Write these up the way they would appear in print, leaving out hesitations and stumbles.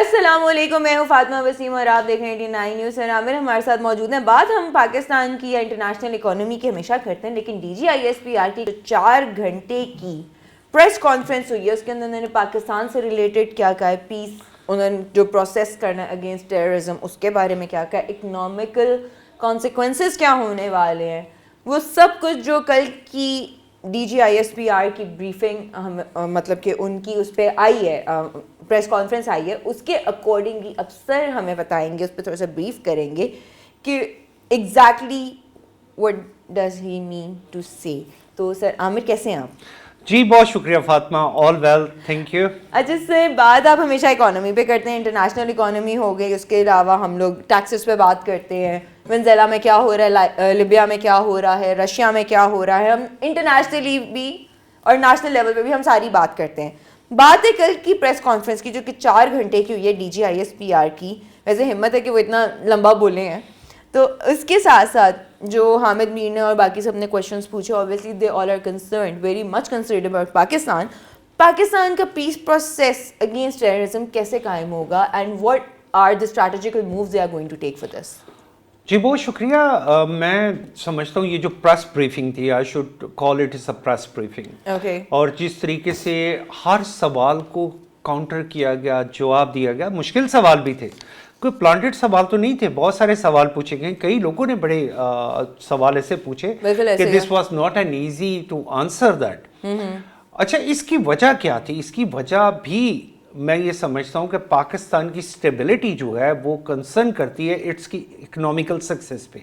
अस्सलामुअलैकुम, मैं हूँ फातिमा वसीम और आप देख रहे हैं 89 न्यूज़। और आमिर हमारे साथ मौजूद हैं। बात हम पाकिस्तान की या इंटरनेशनल इकोनॉमी की हमेशा करते हैं, लेकिन DGISPR की जो 4 घंटे की प्रेस कॉन्फ्रेंस हुई है उसके अंदर उन्होंने पाकिस्तान से रिलेटेड क्या कहा है, पीस उन्होंने जो प्रोसेस करना है अगेंस्ट टेररिज्म उसके बारे में क्या कहा है, इकनॉमिकल कॉन्सिक्वेंसेस क्या होने वाले हैं, वो सब कुछ जो कल की DGISPR की ब्रीफिंग मतलब कि उनकी उस पर आई है, प्रेस कॉन्फ्रेंस आई है, उसके अकॉर्डिंगली अब सर हमें बताएंगे, उस पर थोड़ा सा ब्रीफ करेंगे कि exactly what does he mean to say. तो सर आमिर कैसे हैं आप? जी बहुत शुक्रिया Fatima, all well, thank you. अच्छा सर, बात आप हमेशा इकोनॉमी पे करते हैं, इंटरनेशनल इकोनॉमी हो गई, उसके अलावा हम लोग टैक्सेस पे बात करते हैं, वेनेजुएला में क्या हो रहा है, लिबिया में क्या हो रहा है, रशिया में क्या हो रहा है, हम इंटरनेशनली भी और नेशनल लेवल पे भी हम सारी बात करते हैं। बात है कल की प्रेस कॉन्फ्रेंस की जो कि 4 घंटे की हुई है DGISPR की। वैसे हिम्मत है कि वो इतना लंबा बोले हैं। तो उसके साथ साथ जो हामिद मीर ने और बाकी सब ने क्वेश्चंस पूछे, obviously they all are concerned, very much concerned about Pakistan का पीस प्रोसेस अगेंस्ट टेररिज्म कैसे कायम होगा and what are the strategical moves they are going to take for this. जी बहुत शुक्रिया। मैं समझता हूँ ये जो प्रेस ब्रीफिंग थी, I should call it is a press briefing. Okay. और जिस तरीके से हर सवाल को काउंटर किया गया, जवाब दिया गया, मुश्किल सवाल भी थे, कोई प्लांटेड सवाल तो नहीं थे, बहुत सारे सवाल पूछे गए, कई लोगों ने बड़े सवाल ऐसे पूछे कि this was not an easy to answer that. अच्छा, इसकी वजह क्या थी? इसकी वजह भी मैं ये समझता हूँ कि पाकिस्तान की स्टेबिलिटी जो है वो कंसर्न करती है इट्स की इकोनॉमिकल सक्सेस पे।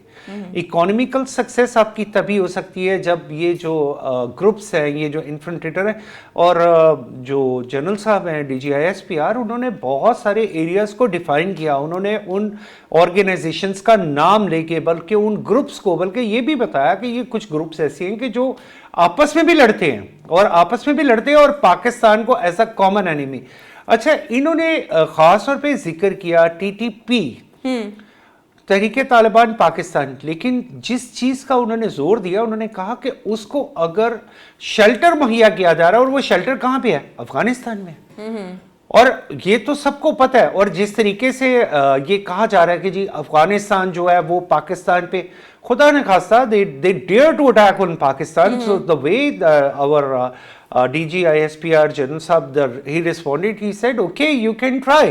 इकोनॉमिकल सक्सेस आपकी तभी हो सकती है जब ये जो ग्रुप्स हैं, ये जो इन्फिल्ट्रेटर हैं और जो जनरल साहब हैं DGISPR, उन्होंने बहुत सारे एरियाज को डिफाइन किया, उन्होंने उन ऑर्गेनाइजेशंस का नाम लेके, बल्कि उन ग्रुप्स को, बल्कि ये भी बताया कि ये कुछ ग्रुप्स ऐसे हैं कि जो आपस में भी लड़ते हैं और पाकिस्तान को एज अ कॉमन एनिमी। अच्छा, इन्होंने खास तौर पे जिक्र किया TTP, तहरीके तालिबान पाकिस्तान, लेकिन जिस चीज का उन्होंने जोर दिया, उन्होंने कहा कि उसको अगर शेल्टर मुहैया किया जा रहा है, और वो शेल्टर कहां पे है? अफगानिस्तान में। और ये तो सबको पता है। और जिस तरीके से ये कहा जा रहा है कि जी अफगानिस्तान जो है वो पाकिस्तान पे, खुदा ने खास्ता, they dare to attack on Pakistan, so the way our DGISPR general साहब, he responded, he said okay you can try,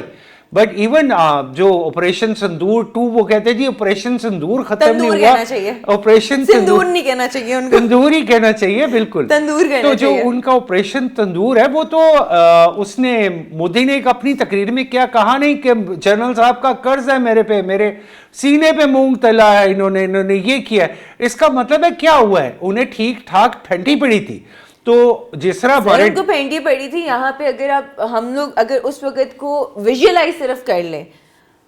but even जो ऑपरेशन सिंदूर 2, वो कहते हैं जी ऑपरेशन सिंदूर खत्म नहीं हुआ, ऑपरेशन सिंदूर नहीं कहना चाहिए उनको, तंदूर ही कहना चाहिए, बिल्कुल तंदूर कहना तो जो चाहिए। उनका ऑपरेशन तंदूर है वो तो उसने, मोदी ने एक अपनी तकरीर में क्या कहा नहीं कि जनरल साहब का कर्ज है मेरे पे, मेरे सीने पे मूंग तला है, इन्होंने ये किया है। इसका मतलब है क्या हुआ है? उन्हें ठीक ठाक फेंटी पड़ी थी। तो जिस तरह उनको फेंटी पड़ी थी यहाँ पे, अगर आप हम लोग अगर उस वक्त को विजुअलाइज सिर्फ कर लें,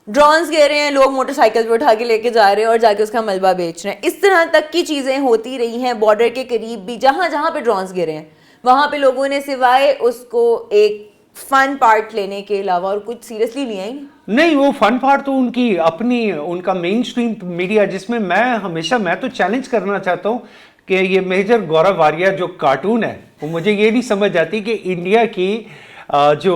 ड्रोन्स गिर रहे हैं, लोग मोटरसाइकिल पे उठा के लेके जा रहे हैं और जाके उसका मलबा बेच रहे हैं, इस तरह तक की चीजें होती रही हैं। बॉर्डर के करीब भी जहां जहां पे ड्रोन्स गिरे हैं वहां पे लोगों ने सिवाय उसको एक फन पार्ट लेने के अलावा और कुछ सीरियसली लिया ही नहीं। वो फन पार्ट तो उनकी अपनी, उनका मेन स्ट्रीम मीडिया, जिसमें मैं तो चैलेंज करना चाहता हूँ कि ये मेजर गौरव वारिया जो कार्टून है, वो मुझे ये नहीं समझ आती कि इंडिया की जो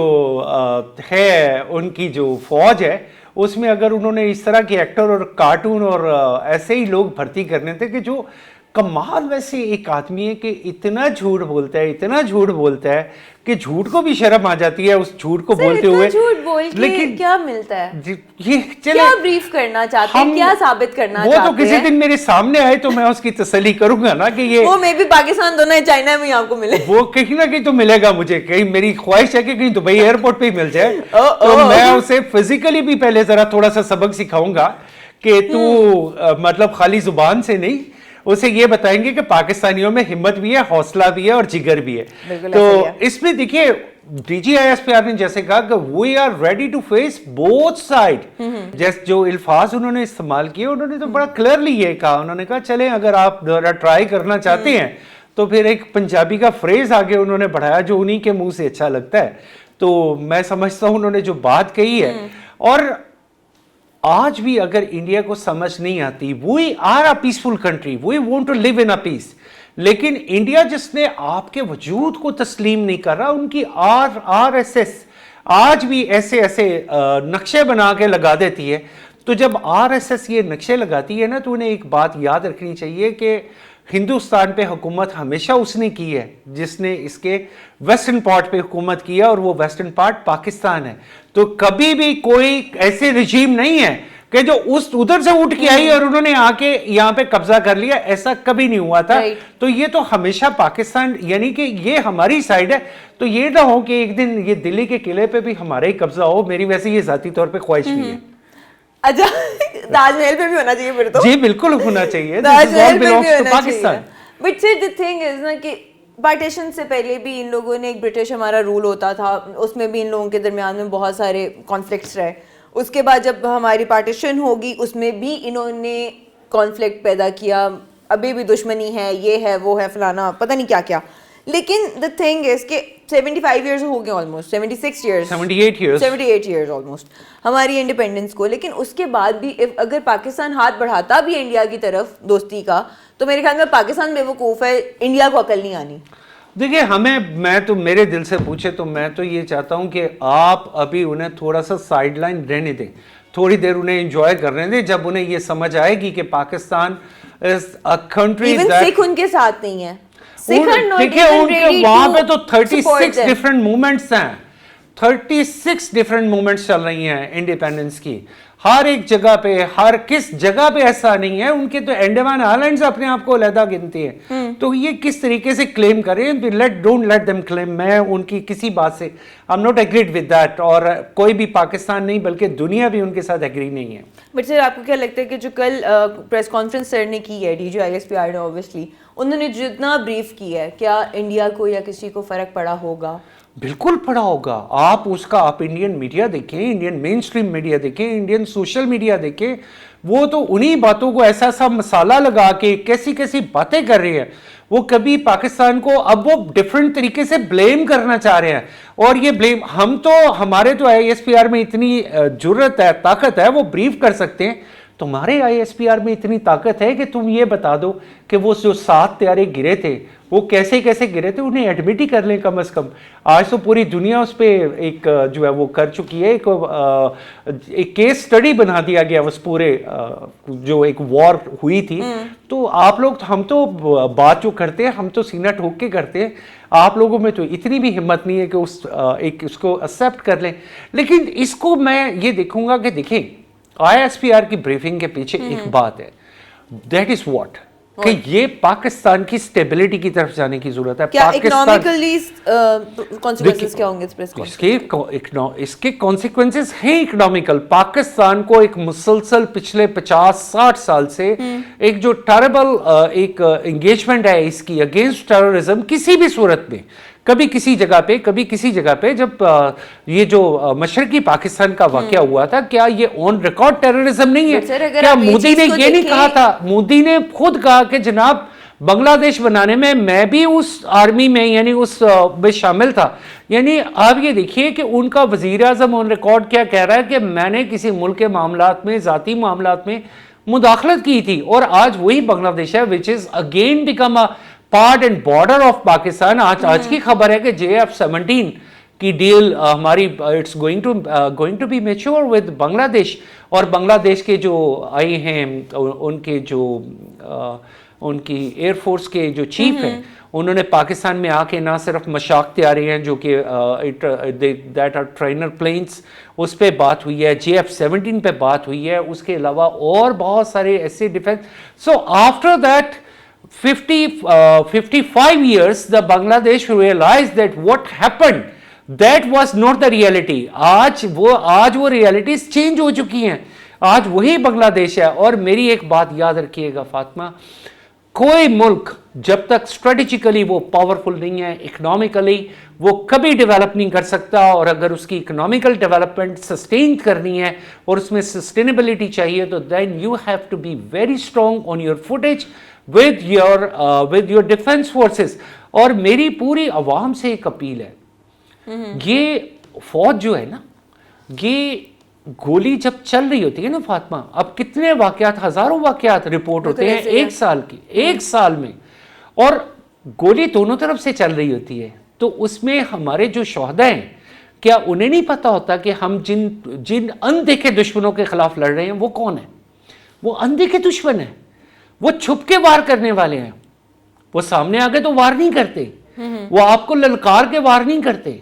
है उनकी जो फौज है, उसमें अगर उन्होंने इस तरह के एक्टर और कार्टून और ऐसे ही लोग भर्ती करने थे कि जो कमाल वैसे एक आदमी है कि इतना झूठ बोलता है कि झूठ को भी शर्म आ जाती है उस झूठ को बोलते हुए। झूठ बोल के लेकिन क्या मिलता है? ये चले, क्या ब्रीफ करना चाहते हैं, क्या साबित करना चाहते हैं? वो तो किसी दिन मेरे सामने आए तो मैं उसकी तसल्ली करूंगा ना कि ये वो मे भी पाकिस्तान दोनों है, चाइना में आपको मिले, वो कहीं ना कहीं तो मिलेगा मुझे, कहीं मेरी ख्वाहिश है कि कहीं दुबई एयरपोर्ट पे ही मिल जाए। तो मैं उसे फिजिकली भी पहले जरा थोड़ा सा सबक सिखाऊंगा कि तू मतलब खाली जुबान से नहीं, उसे ये बताएंगे कि पाकिस्तानियों में हिम्मत भी है, हौसला भी है और जिगर भी है। तो इसमें देखिए DGISPR ने जैसे कहा कि we are ready to face both side. जैसे जो अल्फाज उन्होंने इस्तेमाल किए, उन्होंने तो बड़ा क्लियरली ये कहा, उन्होंने कहा चले अगर आप ट्राई करना चाहते हैं तो फिर एक पंजाबी का फ्रेज आगे उन्होंने बढ़ाया जो उन्हीं के मुंह से अच्छा लगता है। तो मैं समझता हूं उन्होंने जो बात कही है, और आज भी अगर इंडिया को समझ नहीं आती, we are a peaceful country, we want to live in a peace, लेकिन इंडिया जिसने आपके वजूद को तस्लीम नहीं कर रहा, उनकी RSS आज भी ऐसे ऐसे नक्शे बना के लगा देती है। तो जब आरएसएस ये नक्शे लगाती है ना, तो उन्हें एक बात याद रखनी चाहिए कि हिंदुस्तान पे हुकूमत हमेशा उसने की है जिसने इसके वेस्टर्न पार्ट पे हुकूमत किया, और वो वेस्टर्न पार्ट पाकिस्तान है। तो कभी भी कोई ऐसे रिजीम नहीं है कि जो उस उधर से उठ के आई और उन्होंने आके यहाँ पे कब्जा कर लिया, ऐसा कभी नहीं हुआ था। तो ये तो हमेशा पाकिस्तान, यानी कि ये हमारी साइड है। तो ये ना हो कि एक दिन ये दिल्ली के किले पे भी हमारा ही कब्जा हो, मेरी वैसे ये जाती तौर पे ख्वाहिश भी है। अच्छा, ताजमहल पे भी होना चाहिए फिर तो। जी बिल्कुल होना चाहिए, ताजमहल पे भी होना पाकिस्तान। बट फिर द थिंग इज ना कि पार्टीशन से पहले भी इन लोगों ने, एक ब्रिटिश हमारा रूल होता था, उसमें भी इन लोगों के दरमियान में बहुत सारे कॉन्फ्लिक्ट्स रहे। उसके बाद जब हमारी पार्टीशन होगी उसमें भी इन्होंने कॉन्फ्लिक्ट पैदा किया, अभी भी दुश्मनी है, ये है वो है फलाना, पता नहीं क्या क्या। लेकिन द थिंग इज कि 75 इयर्स हो गए, ऑलमोस्ट 76 इयर्स, 78 इयर्स ऑलमोस्ट हमारी इंडिपेंडेंस को। लेकिन उसके बाद भी अगर पाकिस्तान हाथ बढ़ाता भी इंडिया की तरफ दोस्ती का, तो मेरे ख्याल में पाकिस्तान बेवकूफ़ है, इंडिया को अकल नहीं आनी। देखिए मैं तो मेरे दिल से पूछे तो मैं तो ये चाहता हूं कि आप अभी उन्हें थोड़ा सा साइडलाइन रहने दें, थोड़ी देर उन्हें एंजॉय करने दें। जब उन्हें ये समझ आएगी कि Pakistan is a country that, Sikh उनके साथ नहीं है, देखिए उनके वहां पे तो 36 डिफरेंट मूवमेंट्स हैं, 36 डिफरेंट मूवमेंट्स चल रही हैं इंडिपेंडेंस की। हर एक जगह पे, हर किस जगह पे ऐसा नहीं है। उनके तो अंडमान आइलैंड्स अपने आप को अलहदा गिनती है। तो ये किस तरीके से क्लेम करें, डोंट लेट देम क्लेम। मैं उनकी किसी बात से I am not agreed with that, और कोई भी पाकिस्तान नहीं बल्कि दुनिया भी उनके साथ एग्री नहीं है। बट सर आपको क्या लगता है कि जो कल प्रेस कॉन्फ्रेंस सर ने की है, DGISPR ने, ऑब्वियसली उन्होंने जितना ब्रीफ किया है, क्या इंडिया को या किसी को फर्क पड़ा होगा? बिल्कुल पड़ा होगा। आप इंडियन मीडिया देखें, इंडियन मेन स्ट्रीम मीडिया देखें, इंडियन सोशल मीडिया देखें, वो तो उन्हीं बातों को ऐसा सा मसाला लगा के कैसी कैसी बातें कर रहे हैं। वो कभी पाकिस्तान को अब वो डिफरेंट तरीके से ब्लेम करना चाह रहे हैं, और ये ब्लेम हमारे तो ISPR में इतनी जुर्रत है, ताकत है, वो ब्रीफ कर सकते हैं। तुम्हारे ISPR में इतनी ताकत है कि तुम ये बता दो कि वो जो 7 तारे गिरे थे वो कैसे कैसे गिरे थे, उन्हें एडमिट ही कर लें कम से कम। आज तो पूरी दुनिया उस पर एक जो है वो कर चुकी है, एक केस स्टडी बना दिया गया उस पूरे जो एक वॉर हुई थी। तो आप लोग, हम तो बात जो करते हैं हम तो सीना ठोक के करते हैं, आप लोगों में तो इतनी भी हिम्मत नहीं है कि उसको एक्सेप्ट कर लें। लेकिन इसको मैं ये देखूंगा कि देखें, ISPR की ब्रीफिंग के पीछे एक बात है, दैट इज व्हाट, कि ये पाकिस्तान की स्टेबिलिटी की तरफ जाने की जरूरत है। क्या इकोनॉमिकली कॉन्सिक्वेंसेस क्या होंगे इस प्रेस कॉन्फ्रेंस? इसके कॉन्सिक्वेंसेस हैं इकोनॉमिकल। पाकिस्तान को एक मुसलसल पिछले 50-60 साल से एक जो टेरेबल एक एंगेजमेंट है इसकी अगेंस्ट टेररिज्म, किसी भी सूरत में, कभी किसी जगह पे जब ये जो मशरकी पाकिस्तान का वाकया हुआ था, क्या ये ऑन रिकॉर्ड टेररिज्म नहीं है? क्या मोदी ने ये नहीं कहा था? मोदी ने खुद कहा कि जनाब बांग्लादेश बनाने में मैं भी उस आर्मी में, यानी उस में शामिल था। यानी आप ये देखिए कि उनका वजीर आजम ऑन रिकॉर्ड क्या कह रहा है कि मैंने किसी मुल्क के मामलात में, ज़ाती मामलात में मुदाखलत की थी, और आज वही बांग्लादेश है which is again become a part and border of Pakistan. आज की खबर है कि JF-17 की डील हमारी it's going to be mature with Bangladesh, और बांग्लादेश के जो आए हैं उनके जो उनकी एयरफोर्स के जो चीफ हैं, उन्होंने पाकिस्तान में आके ना सिर्फ मशाक तैयारी हैं जो कि दैट आर ट्रेनर प्लेन्स, उस पर बात हुई है, JF-17 पे बात हुई है, उसके अलावा और बहुत सारे ऐसे defence. So after that 55 years, the Bangladesh realized that what happened, that was not the reality. आज वो realities चेंज हो चुकी हैं, आज वही बांग्लादेश है। और मेरी एक बात याद रखिएगा फातिमा, कोई मुल्क जब तक स्ट्रेटेजिकली वो पावरफुल नहीं है, इकोनॉमिकली वो कभी डेवलप नहीं कर सकता। और अगर उसकी इकोनॉमिकल डेवलपमेंट सस्टेन करनी है और उसमें सस्टेनेबिलिटी चाहिए, तो then you have to be very strong on your footage with your defense forces। और मेरी पूरी आवाम से एक अपील है, ये फौज जो है ना, ये गोली जब चल रही होती है ना फातिमा, अब कितने वाकयात, हजारों वाकयात रिपोर्ट होते हैं एक साल में, और गोली दोनों तरफ से चल रही होती है। तो उसमें हमारे जो शोहदा हैं, क्या उन्हें नहीं पता होता कि हम जिन अनदेखे दुश्मनों के खिलाफ लड़ रहे हैं वो कौन है? वो अनदेखे दुश्मन है, वो छुप के वार करने वाले हैं। वो सामने आके तो वार नहीं करते, वो आपको ललकार के वार नहीं करते।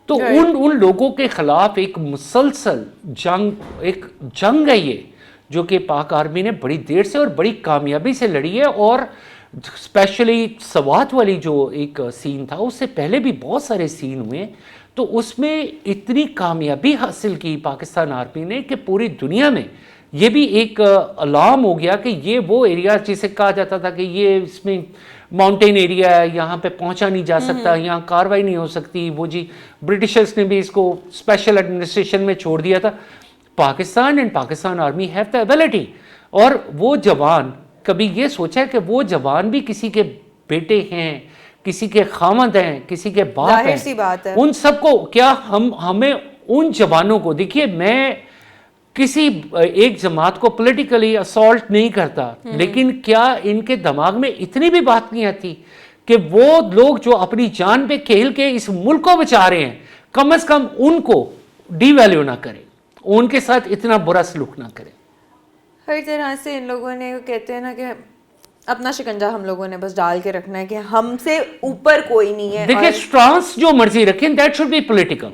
तो उन लोगों के खिलाफ एक मुसलसल एक जंग है ये, जो कि पाक आर्मी ने बड़ी देर से और बड़ी कामयाबी से लड़ी है। और स्पेशली सवात वाली जो एक सीन था, उससे पहले भी बहुत सारे सीन हुए, तो उसमें इतनी कामयाबी हासिल की पाकिस्तान आर्मी ने कि पूरी दुनिया में ये भी एक अलार्म हो गया कि ये वो एरिया जिसे कहा जाता था कि ये इसमें माउंटेन एरिया है, यहाँ पे पहुँचा नहीं जा सकता, यहाँ कार्रवाई नहीं हो सकती। वो जी ब्रिटिशर्स ने भी इसको स्पेशल एडमिनिस्ट्रेशन में छोड़ दिया था। Pakistan and Pakistan army have the ability. और वो जवान, कभी ये सोचा है कि वो जवान भी किसी के बेटे हैं, किसी के खामद हैं, किसी के बाप हैं? जाहिर सी बात है। उन सबको क्या हमें उन जवानों को, देखिए मैं किसी एक जमात को पॉलिटिकली असॉल्ट नहीं करता, लेकिन क्या इनके दिमाग में इतनी भी बात नहीं आती कि वो लोग जो अपनी जान पे खेल के इस मुल्क को बचा रहे हैं, कम से कम उनको डीवैल्यू ना करें, उनके साथ इतना बुरा सलूक ना करें। हर तरह से इन लोगों ने, कहते हैं ना कि अपना शिकंजा हम लोगों ने बस डाल के रखना है कि हमसे ऊपर कोई नहीं है। देखिए स्ट्रांस जो मर्जी रखें, that should be political.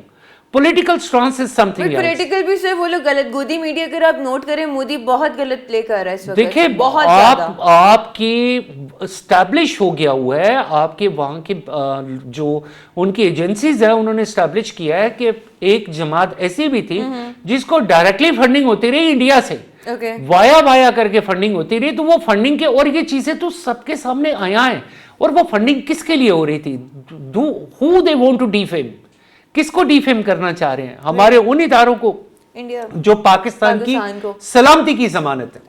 Political stance is something else. Political भी सिर्फ वो लोग गलत, गोदी मीडिया अगर आप नोट करें, मोदी बहुत गलत प्ले कर रहा है इस वक्त। देखिए बहुत आपकी एस्टैब्लिश हो गया हुआ है, आपके वहाँ के जो उनकी एजेंसीज है उन्होंने एस्टैब्लिश किया है कि एक जमात ऐसी भी थी जिसको डायरेक्टली फंडिंग होती रही इंडिया से, वाया करके फंडिंग होती रही। तो वो फंडिंग के, और ये चीजें तो सबके सामने आया है। और वो फंडिंग किसके लिए हो रही थी? Who they want to defame, किसको डिफेम करना चाह रहे हैं? हमारे उन इदारों को, इंडिया जो पाकिस्तान की सलामती की जमानत है।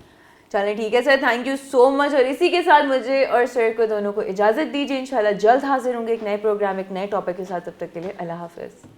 चलें ठीक है sir, thank you so much. और इसी के साथ मुझे और सर को दोनों को इजाजत दीजिए। इंशाल्लाह जल्द हाजिर होंगे एक नए प्रोग्राम, एक नए टॉपिक के साथ। तब तक के लिए अल्लाह हाफिज।